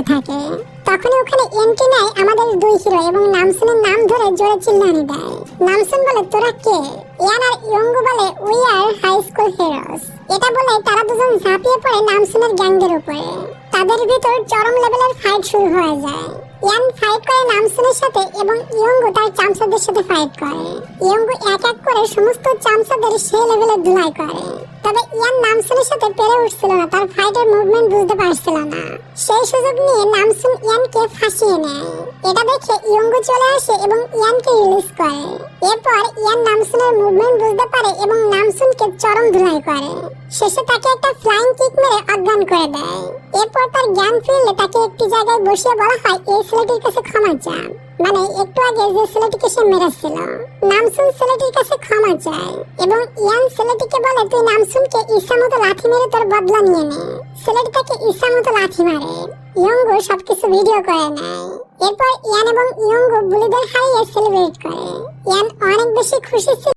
থাকে। তখনই ওখানে এন্ট্রি নেয় আমাদের দুই হিরো এবং নামসুনের নাম ধরে জোরে চিল্লানি দেয়। নামসুন বলে তোরা কে? ইয়ান আর ইয়ঙ্গু বলে we are high school heroes. এটা বলে তারা দুজন ঝাঁপিয়ে পড়ে নামসুনের গ্যাংদের উপরে। তাদের ভিতর চরম লেভেলের ফাইট শুরু হয়ে যায়। ইয়ান ফাইট করে নামসুনের সাথে এবং ইয়ঙ্গু তার চামচাদের সাথে ফাইট করে। ইয়ঙ্গু এক এক করে সমস্ত চামচাদের সেই লেভেলে ধুলাই করে। তবে ইয়ান নামসুনের সাথে পেরে উঠছিল না, তার ফাইটের মুভমেন্ট বুঝতে পারছিল না। সেই সুযোগ নিয়ে নামসুন ইয়ানকে ফাঁসিয়ে নেয়। এটা দেখে ইয়ঙ্গু চলে আসে এবং ইয়ানকে রিলিজ করে। এরপর ইয়ান নামসুনের মুভমেন্ট বুঝতে পারে এবং নামসুনকে চরম ধুলাই করে। শেষে তাকে একটা ফ্লাইং কিক মেরে অজ্ঞান করে দেয়। এরপর তার জ্ঞান ফিরলে তাকে একটি জায়গায় বসিয়ে বলা হয় এই ছেলেটির কাছে ক্ষমা চান, মানে একটু আগে যে ছেলেটিকে সে মেরেছিল। নামসুন ছেলেটির কাছে ক্ষমা চায় এবং ইয়ান ছেলেটিকে বলে তুই নামসুনকে ইচ্ছা মতো লাথি মেরে তোর বদলা নিয়ে নে। ছেলেটি তাকে ইচ্ছা মতো লাথি মারে। ইয়ঙ্গু সবকিছু ভিডিও করে নেয়। এরপর ইয়ান এবং ইয়ঙ্গু বুলিদের হারিয়ে সেলিব্রেট করে। ইয়ান অনেক বেশি খুশি ছিল।